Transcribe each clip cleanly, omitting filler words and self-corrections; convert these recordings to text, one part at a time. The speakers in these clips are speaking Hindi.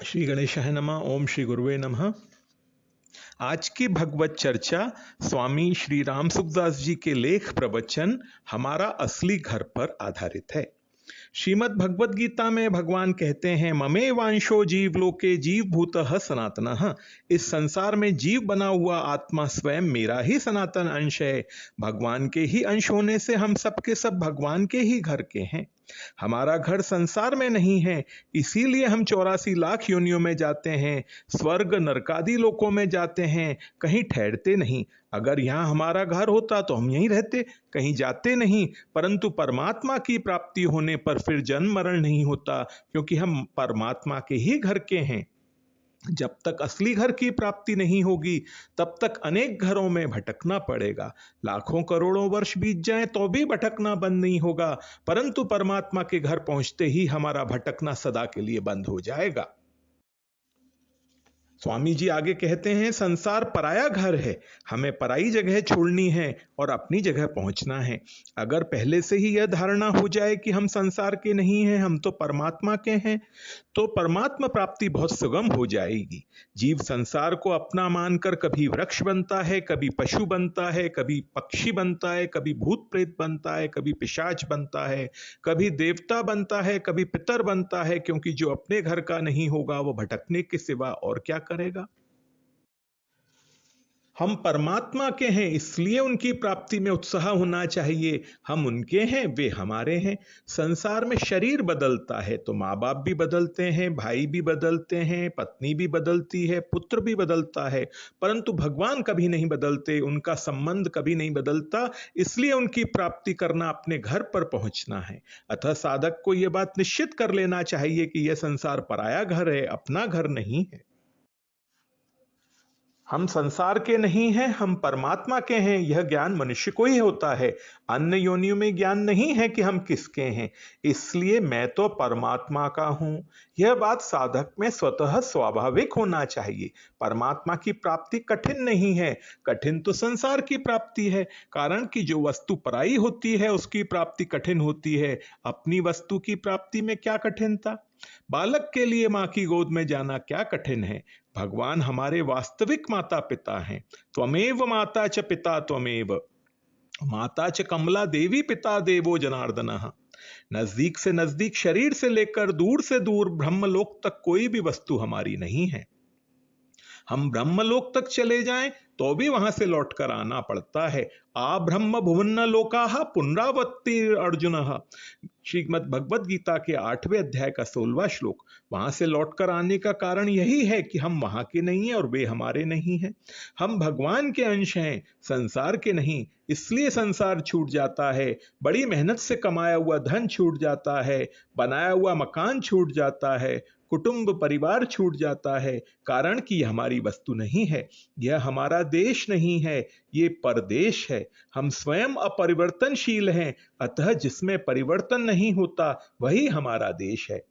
श्री गणेशाय नमः। ओम श्री गुरुवे नमः। आज की भगवत चर्चा स्वामी श्री राम सुखदास जी के लेख प्रवचन हमारा असली घर पर आधारित है। श्रीमद् भगवत गीता में भगवान कहते हैं, ममे वांशो जीव लोके जीव भूतः सनातनः। इस संसार में जीव बना हुआ आत्मा स्वयं मेरा ही सनातन अंश है। भगवान के ही अंश होने से हम सब के सब भगवान के ही घर के हैं। हमारा घर संसार में नहीं है, इसीलिए हम 84 लाख योनियों में जाते हैं, स्वर्ग नरकादि लोकों में जाते हैं, कहीं ठहरते नहीं। अगर यहाँ हमारा घर होता तो हम यहीं रहते, कहीं जाते नहीं। परंतु परमात्मा की प्राप्ति होने पर फिर जन्म मरण नहीं होता, क्योंकि हम परमात्मा के ही घर के हैं। जब तक असली घर की प्राप्ति नहीं होगी तब तक अनेक घरों में भटकना पड़ेगा। लाखों करोड़ों वर्ष बीत जाएं तो भी भटकना बंद नहीं होगा, परंतु परमात्मा के घर पहुंचते ही हमारा भटकना सदा के लिए बंद हो जाएगा। स्वामी जी आगे कहते हैं, संसार पराया घर है, हमें पराई जगह छोड़नी है और अपनी जगह पहुंचना है। अगर पहले से ही यह धारणा हो जाए कि हम संसार के नहीं हैं, हम तो परमात्मा के हैं, तो परमात्मा प्राप्ति बहुत सुगम हो जाएगी। जीव संसार को अपना मानकर कभी वृक्ष बनता है, कभी पशु बनता है, कभी पक्षी बनता है, कभी भूत प्रेत बनता है, कभी पिशाच बनता है, कभी देवता बनता है, कभी पितर बनता है, क्योंकि जो अपने घर का नहीं होगा वो भटकने के सिवा और क्या करेगा। हम परमात्मा के हैं, इसलिए उनकी प्राप्ति में उत्साह होना चाहिए। हम उनके हैं, वे हमारे हैं। संसार में शरीर बदलता है तो माँ बाप भी बदलते हैं, भाई भी बदलते हैं, पत्नी भी बदलती है, पुत्र भी बदलता है, परंतु भगवान कभी नहीं बदलते, उनका संबंध कभी नहीं बदलता। इसलिए उनकी प्राप्ति करना अपने घर पर पहुंचना है। अतः साधक को यह बात निश्चित कर लेना चाहिए कि यह संसार पराया घर है, अपना घर नहीं है। हम संसार के नहीं हैं, हम परमात्मा के हैं, यह ज्ञान मनुष्य को ही होता है। अन्य योनियों में ज्ञान नहीं है कि हम किसके हैं। इसलिए मैं तो परमात्मा का हूं, यह बात साधक में स्वतः स्वाभाविक होना चाहिए। परमात्मा की प्राप्ति कठिन नहीं है, कठिन तो संसार की प्राप्ति है। कारण कि जो वस्तु पराई होती है उसकी प्राप्ति कठिन होती है, अपनी वस्तु की प्राप्ति में क्या कठिनता। बालक के लिए मां की गोद में जाना क्या कठिन है। भगवान हमारे वास्तविक माता पिता हैं। त्वमेव माता च पिता त्वमेव, माता च कमला देवी पिता देवो जनार्दनः। नजदीक से नजदीक शरीर से लेकर दूर से दूर ब्रह्मलोक तक कोई भी वस्तु हमारी नहीं है। हम ब्रह्मलोक तक चले जाएं तो भी वहां से लौटकर आना पड़ता है। आ ब्रह्म भुवन्न लोकाः पुनरावृत्ति अर्जुन। श्रीमद् भगवद गीता के 8वें अध्याय का 16वां श्लोक। वहां से लौटकर आने का कारण यही है कि हम वहां के नहीं हैं और वे हमारे नहीं हैं। हम भगवान के अंश हैं, संसार के नहीं। इसलिए संसार छूट जाता है, बड़ी मेहनत से कमाया हुआ धन छूट जाता है, बनाया हुआ मकान छूट जाता है, कुटुंब परिवार छूट जाता है। कारण कि यह हमारी वस्तु नहीं है, यह हमारा देश नहीं है, ये परदेश है। हम स्वयं अपरिवर्तनशील हैं, अतः जिसमें परिवर्तन नहीं होता वही हमारा देश है।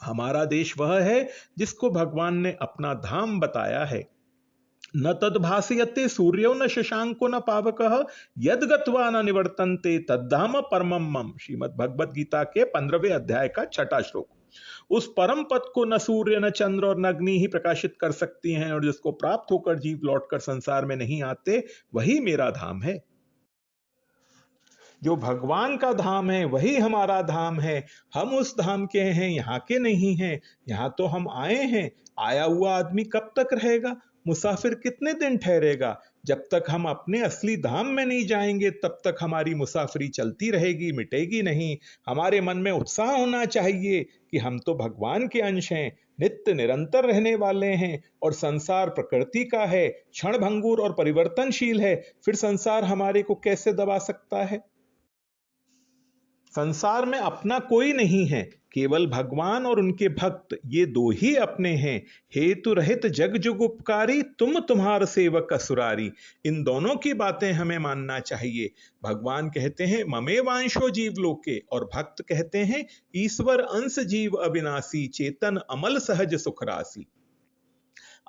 हमारा देश वह है जिसको भगवान ने अपना धाम बताया है। न तद्भासयते सूर्यो न शशांको न पावकः यद गत्वा न निवर्तन्ते तद्धाम परमं मम। श्रीमद् भगवद गीता के 15वें अध्याय का 6वां श्लोक। उस परम पद को न सूर्य न चंद्र और न अग्नि ही प्रकाशित कर सकती हैं, और जिसको प्राप्त होकर जीव लौटकर संसार में नहीं आते, वही मेरा धाम है। जो भगवान का धाम है वही हमारा धाम है। हम उस धाम के हैं, यहाँ के नहीं हैं। यहाँ तो हम आए हैं, आया हुआ आदमी कब तक रहेगा, मुसाफिर कितने दिन ठहरेगा। जब तक हम अपने असली धाम में नहीं जाएंगे तब तक हमारी मुसाफिरी चलती रहेगी, मिटेगी नहीं। हमारे मन में उत्साह होना चाहिए कि हम तो भगवान के अंश हैं, नित्य निरंतर रहने वाले हैं, और संसार प्रकृति का है, क्षण भंगुर और परिवर्तनशील है। फिर संसार हमारे को कैसे दबा सकता है। संसार में अपना कोई नहीं है, केवल भगवान और उनके भक्त, ये दो ही अपने हैं। हेतु रहित जग जुग उपकारी, तुम तुम्हार सेवक असुरारी। इन दोनों की बातें हमें मानना चाहिए। भगवान कहते हैं ममे वांशो जीव लोके, और भक्त कहते हैं ईश्वर अंश जीव अविनाशी, चेतन अमल सहज सुखरासी।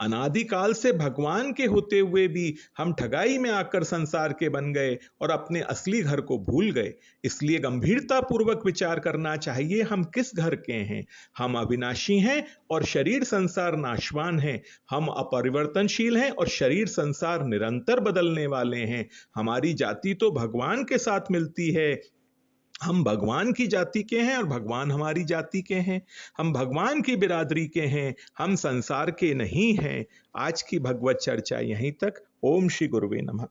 अनादिकाल से भगवान के होते हुए भी हम ठगाई में आकर संसार के बन गए और अपने असली घर को भूल गए। इसलिए गंभीरता पूर्वक विचार करना चाहिए, हम किस घर के हैं। हम अविनाशी हैं और शरीर संसार नाशवान है। हम अपरिवर्तनशील हैं और शरीर संसार निरंतर बदलने वाले हैं। हमारी जाति तो भगवान के साथ मिलती है। हम भगवान की जाति के हैं और भगवान हमारी जाति के हैं। हम भगवान की बिरादरी के हैं, हम संसार के नहीं हैं। आज की भगवत चर्चा यहीं तक। ओम श्री गुरुवे नमः।